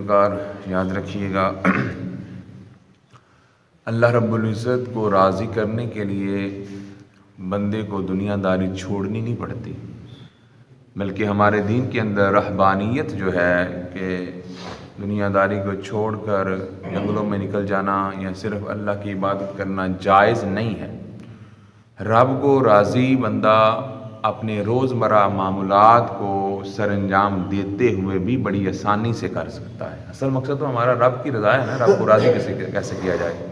پروردگار یاد رکھیے گا، اللہ رب العزت کو راضی کرنے کے لیے بندے کو دنیا داری چھوڑنی نہیں پڑتی، بلکہ ہمارے دین کے اندر رہبانیت جو ہے کہ دنیا داری کو چھوڑ کر جنگلوں میں نکل جانا یا صرف اللہ کی عبادت کرنا جائز نہیں ہے۔ رب کو راضی بندہ اپنے روزمرہ معمولات کو سر انجام دیتے ہوئے بھی بڑی آسانی سے کر سکتا ہے۔ اصل مقصد تو ہمارا رب کی رضا ہے نا، رب کو راضی کیسے کیا جائے؟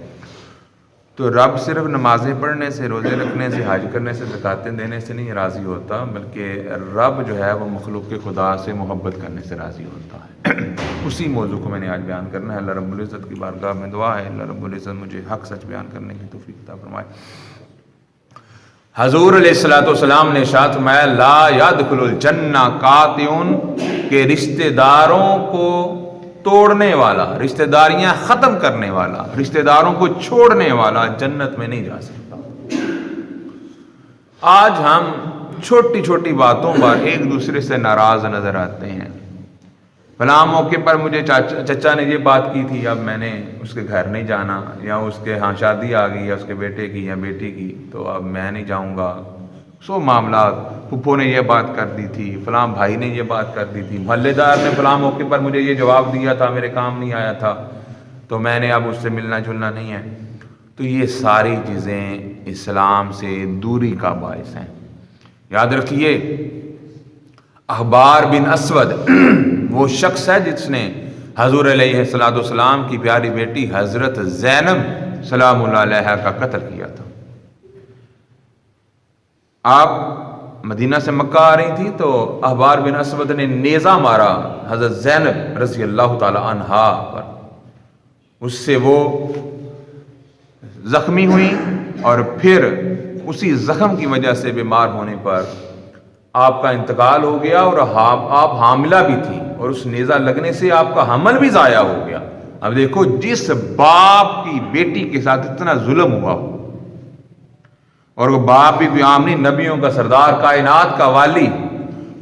تو رب صرف نمازیں پڑھنے سے، روزے رکھنے سے، حج کرنے سے، زکاتیں دینے سے نہیں راضی ہوتا، بلکہ رب جو ہے وہ مخلوق کے خدا سے محبت کرنے سے راضی ہوتا ہے۔ اسی موضوع کو میں نے آج بیان کرنا ہے۔ اللہ رب العزت کی بارگاہ میں دعا ہے اللہ رب العزت مجھے حق سچ بیان کرنے کی توفیق عطا فرمائے۔ حضور علیہ الصلوۃ والسلام نے ارشاد فرمایا لا يدخل الجنہ قاطع، کہ رشتہ داروں کو توڑنے والا، رشتہ داریاں ختم کرنے والا، رشتہ داروں کو چھوڑنے والا جنت میں نہیں جا سکتا۔ آج ہم چھوٹی چھوٹی باتوں پر ایک دوسرے سے ناراض نظر آتے ہیں۔ فلاں موقع پر مجھے چچا نے یہ بات کی تھی، اب میں نے اس کے گھر نہیں جانا، یا اس کے ہاں شادی آ گئی یا اس کے بیٹے کی یا بیٹی کی، تو اب میں نہیں جاؤں گا۔ سو معاملات، پھپھو نے یہ بات کر دی تھی، فلاں بھائی نے یہ بات کر دی تھی، محلے دار نے فلاں موقع پر مجھے یہ جواب دیا تھا، میرے کام نہیں آیا تھا، تو میں نے اب اس سے ملنا جلنا نہیں ہے۔ تو یہ ساری چیزیں اسلام سے دوری کا باعث ہیں۔ یاد رکھیے احبار بن اسود وہ شخص ہے جس نے حضور علیہ الصلوۃ والسلام کی پیاری بیٹی حضرت زینب سلام اللہ علیہا کا قتل کیا تھا۔ آپ مدینہ سے مکہ آ رہی تھی تو احبار بن اسود نے نیزہ مارا حضرت زینب رضی اللہ تعالی عنہا پر، اس سے وہ زخمی ہوئی اور پھر اسی زخم کی وجہ سے بیمار ہونے پر آپ کا انتقال ہو گیا، اور آپ حاملہ بھی تھی، اور اس نیزہ لگنے سے آپ کا حمل بھی ضائع ہو گیا۔ اب دیکھو جس باپ کی بیٹی کے ساتھ اتنا ظلم ہوا ہو، اور وہ باپ بھی کوئی عام نہیں، نبیوں کا سردار، کائنات کا والی،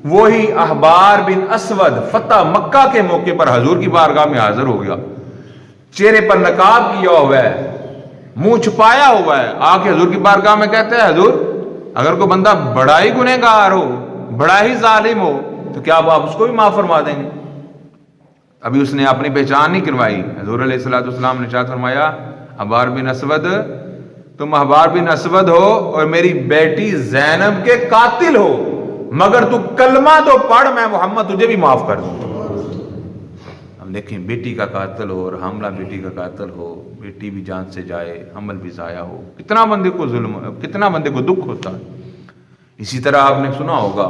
وہی احبار بن اسود فتح مکہ کے موقع پر حضور کی بارگاہ میں حاضر ہو گیا، چہرے پر نقاب کیا ہوا ہے، منہ چھپایا ہوا ہے، آ کے حضور کی بارگاہ میں کہتے ہیں حضور اگر کوئی بندہ بڑا ہی گنہگار ہو، بڑا ہی ظالم ہو، تو کیا آپ اس کو بھی معاف فرما دیں گے؟ ابھی اس نے اپنی پہچان نہیں کروائی۔ حضور علیہ الصلوۃ والسلام نے ارشاد فرمایا احبار بن اسود، تم احبار بن اسود ہو اور میری بیٹی زینب کے قاتل ہو، مگر تو کلمہ تو پڑھ، میں محمد تجھے بھی معاف کر دوں۔ ہم دیکھیں بیٹی کا قاتل ہو اور حاملہ بیٹی کا قاتل ہو، بیٹی بھی جان سے جائے، حمل بھی ضائع ہو، کتنا بندے کو ظلم، کتنا بندے کو دکھ ہوتا ہے۔ اسی طرح آپ نے سنا ہوگا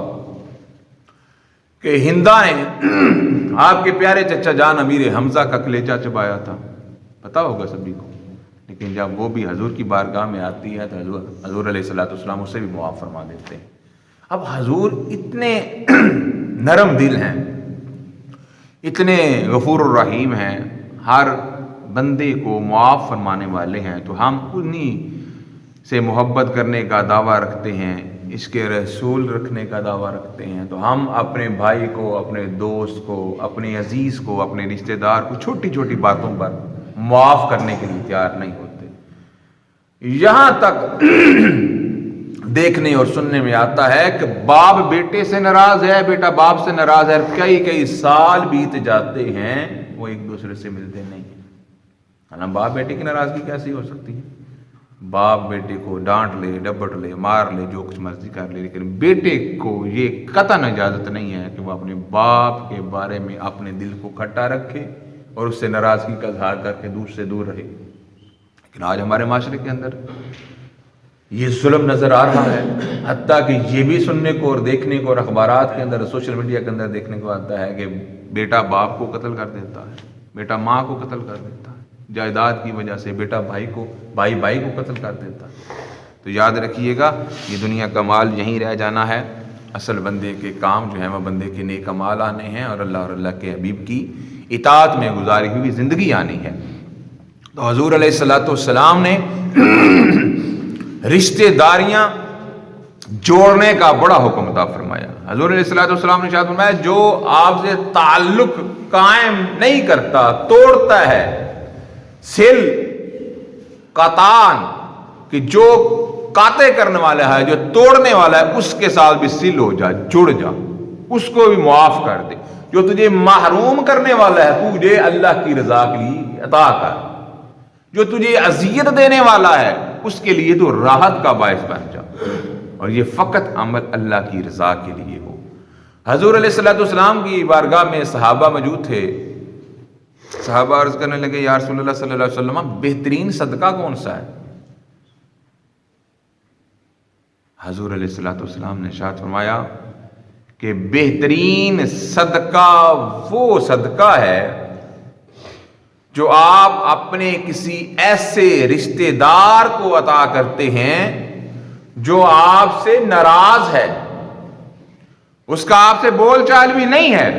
کہ ہندا نے آپ کے پیارے چچا جان امیر حمزہ کا کلیجہ چبایا تھا، پتا ہوگا سبھی کو، لیکن جب وہ بھی حضور کی بارگاہ میں آتی ہے تو حضور علیہ الصلوۃ والسلام اسے بھی معاف فرما دیتے ہیں۔ اب حضور اتنے نرم دل ہیں، اتنے غفور الرحیم ہیں، ہر بندے کو معاف فرمانے والے ہیں، تو ہم انہی سے محبت کرنے کا دعویٰ رکھتے ہیں، اس کے رسول رکھنے کا دعویٰ رکھتے ہیں، تو ہم اپنے بھائی کو، اپنے دوست کو، اپنے عزیز کو، اپنے رشتہ دار کو چھوٹی چھوٹی باتوں پر معاف کرنے کے لیے تیار نہیں ہوتے۔ یہاں تک دیکھنے اور سننے میں آتا ہے کہ باپ بیٹے سے ناراض ہے، بیٹا باپ سے ناراض ہے، کئی سال بیت جاتے ہیں وہ ایک دوسرے سے ملتے نہیں ہیں۔ باپ بیٹے کی ناراضگی کیسی ہو سکتی ہے؟ باپ بیٹے کو ڈانٹ لے، ڈپٹ لے، مار لے، جو کچھ مرضی کر لے، لیکن بیٹے کو یہ قطعاً اجازت نہیں ہے کہ وہ اپنے باپ کے بارے میں اپنے دل کو کھٹا رکھے اور اس سے ناراضگی کا اظہار کر کے دور سے دور رہے۔ لیکن آج ہمارے معاشرے کے اندر یہ ظلم نظر آ رہا ہے، حتیٰ کہ یہ بھی سننے کو اور دیکھنے کو اور اخبارات کے اندر، سوشل میڈیا کے اندر دیکھنے کو آتا ہے کہ بیٹا باپ کو قتل کر دیتا ہے، بیٹا ماں کو قتل کر دیتا ہے، جائیداد کی وجہ سے بیٹا بھائی کو قتل کر دیتا ہے۔ تو یاد رکھیے گا یہ دنیا کا مال یہیں رہ جانا ہے، اصل بندے کے کام جو ہیں وہ بندے کے نیک اعمال آنے ہیں اور اللہ کے حبیب کی اطاعت میں گزاری ہوئی زندگی آنی ہے۔ تو حضور علیہ الصلوۃ والسلام نے رشتہ داریاں جوڑنے کا بڑا حکم عطا فرمایا۔ حضور علیہ الصلوۃ والسلام نے ارشاد فرمایا جو آپ سے تعلق قائم نہیں کرتا، توڑتا ہے، سل قطعان، کہ جو قاطع کرنے والا ہے، جو توڑنے والا ہے، اس کے ساتھ بھی سل ہو جا، جڑ جا، اس کو بھی معاف کر دے۔ جو تجھے محروم کرنے والا ہے، تجھے اللہ کی رضا کے لیے عطا کر۔ جو تجھے اذیت دینے والا ہے، اس کے لیے تو راحت کا باعث بن جا، اور یہ فقط عمل اللہ کی رضا کے لیے ہو۔ حضور علیہ الصلوۃ والسلام کی بارگاہ میں صحابہ موجود تھے۔ صحابہ عرض کرنے لگے یا رسول اللہ صلی اللہ علیہ وسلم، بہترین صدقہ کون سا ہے؟ حضور علیہ الصلوۃ والسلام نے ارشاد فرمایا کہ بہترین صدقہ وہ صدقہ ہے جو آپ اپنے کسی ایسے رشتہ دار کو عطا کرتے ہیں جو آپ سے ناراض ہے، اس کا آپ سے بول چال بھی نہیں ہے،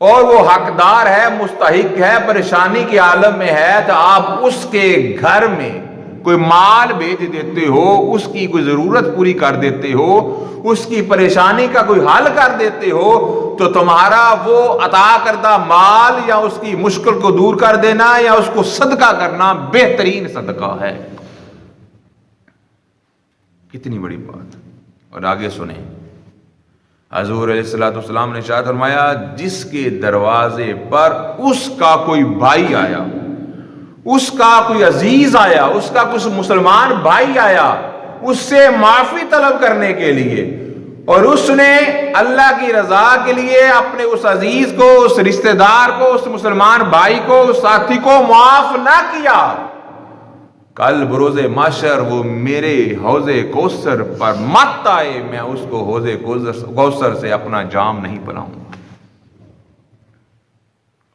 اور وہ حقدار ہے، مستحق ہے، پریشانی کے عالم میں ہے، تو آپ اس کے گھر میں کوئی مال بھیج دیتے ہو، اس کی کوئی ضرورت پوری کر دیتے ہو، اس کی پریشانی کا کوئی حل کر دیتے ہو، تو تمہارا وہ عطا کردہ مال یا اس کی مشکل کو دور کر دینا یا اس کو صدقہ کرنا بہترین صدقہ ہے۔ کتنی بڑی بات۔ اور آگے سنیں، حضور علیہ الصلوۃ والسلام نے ارشاد فرمایا جس کے دروازے پر اس کا کوئی بھائی آیا، اس کا کوئی عزیز آیا، اس کا کچھ مسلمان بھائی آیا اس سے معافی طلب کرنے کے لیے، اور اس نے اللہ کی رضا کے لیے اپنے اس عزیز کو، اس رشتہ دار کو، اس مسلمان بھائی کو، اس ساتھی کو معاف نہ کیا، کل بروز محشر وہ میرے حوض کوثر پر مت آئے، میں اس کو حوض کوثر سے اپنا جام نہیں پلاؤں گا۔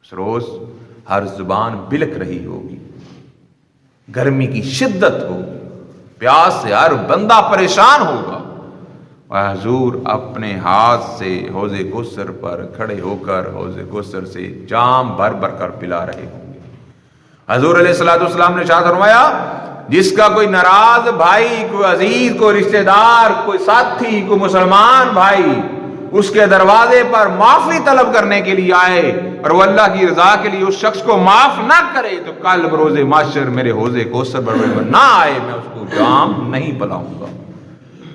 اس روز ہر زبان بلک رہی ہوگی، گرمی کی شدت ہوگی، پیاس سے ہر بندہ پریشان ہوگا، اور حضور اپنے ہاتھ سے حوض کوثر پر کھڑے ہو کر حوض کوثر سے جام بھر بھر کر پلا رہے ہوں گے۔ حضور علیہ الصلوۃ والسلام نے ارشاد فرمایا جس کا کوئی ناراض بھائی، کوئی عزیز، کوئی رشتہ دار، کوئی ساتھی، کوئی مسلمان بھائی اس کے دروازے پر معافی طلب کرنے کے لیے آئے اور وہ اللہ کی رضا کے لیے اس شخص کو معاف نہ کرے، تو کل بروز محشر میرے حوض کوثر پر نہ آئے، میں اس کو جام نہیں پلاؤں گا۔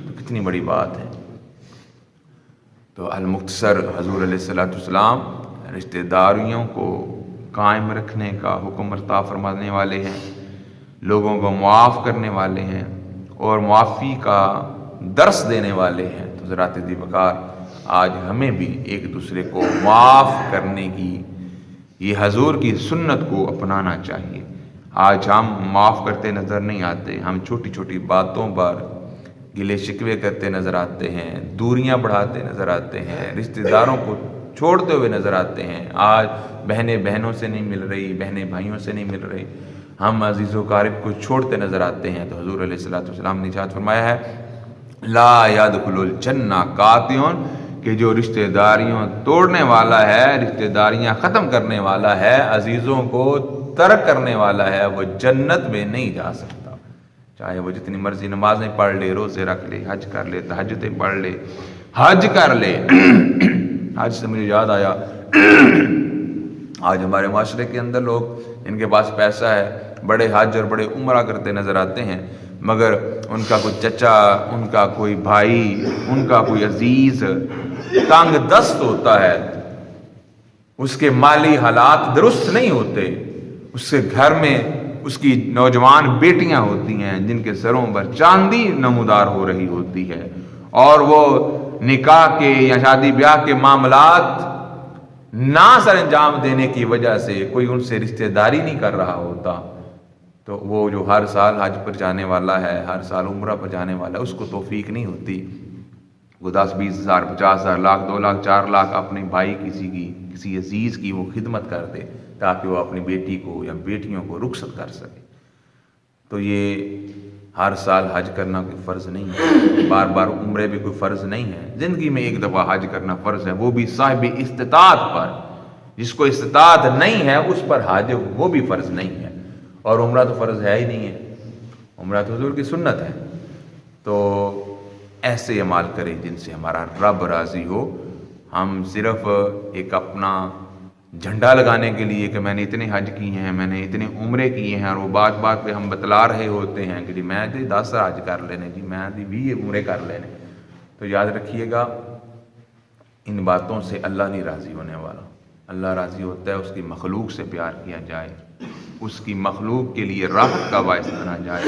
تو کتنی بڑی بات ہے۔ تو المختصر حضور علیہ الصلوۃ والسلام رشتہ داریوں کو قائم رکھنے کا حکم عطا فرمانے والے ہیں، لوگوں کو معاف کرنے والے ہیں، اور معافی کا درس دینے والے ہیں۔ تو حضرات دی وقار آج ہمیں بھی ایک دوسرے کو معاف کرنے کی یہ حضور کی سنت کو اپنانا چاہیے۔ آج ہم معاف کرتے نظر نہیں آتے، ہم چھوٹی چھوٹی باتوں پر گلے شکوے کرتے نظر آتے ہیں، دوریاں بڑھاتے نظر آتے ہیں، رشتہ داروں کو چھوڑتے ہوئے نظر آتے ہیں۔ آج بہنیں بہنوں سے نہیں مل رہی، بہنیں بھائیوں سے نہیں مل رہی، ہم عزیز و قارب کو چھوڑتے نظر آتے ہیں۔ تو حضور علیہ الصلوۃ والسلام نے ارشاد فرمایا ہے لا يدخل الجنہ قاطع، کہ جو رشتہ داریاں توڑنے والا ہے، رشتہ داریاں ختم کرنے والا ہے، عزیزوں کو ترک کرنے والا ہے، وہ جنت میں نہیں جا سکتا، چاہے وہ جتنی مرضی نمازیں پڑھ لے، روزے رکھ لے، حج کر لے، تہجدیں پڑھ لے، حج کر لے۔ حج سے مجھے یاد آیا، آج ہمارے معاشرے کے اندر لوگ ان کے پاس پیسہ ہے، بڑے حج اور بڑے عمرہ کرتے نظر آتے ہیں، مگر ان کا کوئی چچا، ان کا کوئی بھائی، ان کا کوئی عزیز تنگ دست ہوتا ہے، اس کے مالی حالات درست نہیں ہوتے، اس کے گھر میں اس کی نوجوان بیٹیاں ہوتی ہیں جن کے سروں پر چاندی نمودار ہو رہی ہوتی ہے، اور وہ نکاح کے یا شادی بیاہ کے معاملات نہ سر انجام دینے کی وجہ سے کوئی ان سے رشتہ داری نہیں کر رہا ہوتا، تو وہ جو ہر سال حج پر جانے والا ہے، ہر سال عمرہ پر جانے والا ہے، اس کو توفیق نہیں ہوتی۔ وہ 10 20 ہزار 50 ہزار لاکھ 2 لاکھ 4 لاکھ اپنے بھائی کسی عزیز کی وہ خدمت کر دے تاکہ وہ اپنی بیٹی کو یا بیٹیوں کو رخصت کر سکے۔ تو یہ ہر سال حج کرنا کوئی فرض نہیں ہے، بار بار عمرے بھی کوئی فرض نہیں ہے، زندگی میں ایک دفعہ حج کرنا فرض ہے، وہ بھی صاحب استطاعت پر۔ جس کو استطاعت نہیں ہے اس پر حج وہ بھی فرض نہیں ہے، اور عمرہ تو فرض ہے ہی نہیں ہے، عمرہ تو حضور کی سنت ہے۔ تو ایسے اعمال کریں جن سے ہمارا رب راضی ہو. ہم صرف ایک اپنا جھنڈا لگانے کے لیے کہ میں نے اتنے حج کیے ہیں، میں نے اتنے عمرے کیے ہیں، اور وہ بات بات پہ ہم بتلا رہے ہوتے ہیں کہ جی میں تو 10 حج کر لینے، جی میں تو 20 عمرے کر لینے. تو یاد رکھیے گا ان باتوں سے اللہ نہیں راضی ہونے والا. اللہ راضی ہوتا ہے اس کی مخلوق سے پیار کیا جائے، اس کی مخلوق کے لیے راحت کا باعث بنا جائے،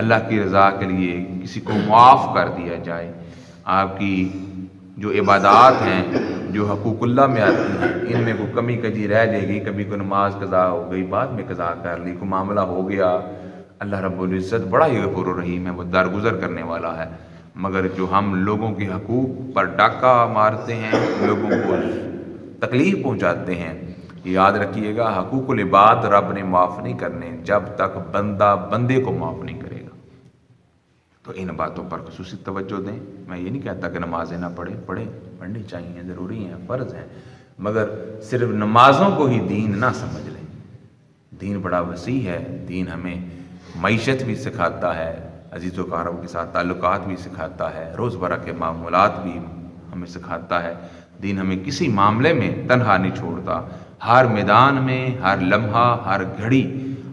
اللہ کی رضا کے لیے کسی کو معاف کر دیا جائے. آپ کی جو عبادات ہیں جو حقوق اللہ میں آتی ہیں، ان میں کوئی کمی کجی رہ جائے گی، کبھی کوئی نماز قضا ہو گئی، بعد میں قضا کر لی، کوئی معاملہ ہو گیا، اللہ رب العزت بڑا ہی غفور الرحیم ہے، وہ درگزر کرنے والا ہے. مگر جو ہم لوگوں کے حقوق پر ڈاکہ مارتے ہیں، لوگوں کو تکلیف پہنچاتے ہیں، یاد رکھیے گا حقوق العباد رب نے معاف نہیں کرنے جب تک بندہ بندے کو معاف نہیں کرے گا. تو ان باتوں پر خصوصی توجہ دیں. میں یہ نہیں کہتا کہ نمازیں نہ پڑھنی چاہیے، ضروری ہیں، فرض ہیں، مگر صرف نمازوں کو ہی دین نہ سمجھ لیں. دین بڑا وسیع ہے. دین ہمیں معیشت بھی سکھاتا ہے، عزیز و اقارب کے ساتھ تعلقات بھی سکھاتا ہے، روزمرہ کے معمولات بھی ہمیں سکھاتا ہے. دین ہمیں کسی معاملے میں تنہا نہیں چھوڑتا. ہر میدان میں، ہر لمحہ، ہر گھڑی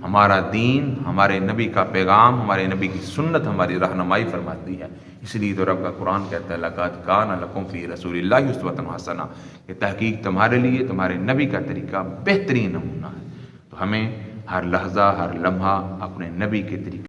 ہمارا دین، ہمارے نبی کا پیغام، ہمارے نبی کی سنت ہماری رہنمائی فرماتی ہے. اس لیے تو رب کا قرآن کہتا ہے لَقَدْ كَانَ لَكُمْ فِي رَسُولِ اللَّهِ أُسْوَةٌ حَسَنَةٌ، کہ تحقیق تمہارے لیے تمہارے نبی کا طریقہ بہترین نمونہ ہے. تو ہمیں ہر لحظہ، ہر لمحہ اپنے نبی کے طریقے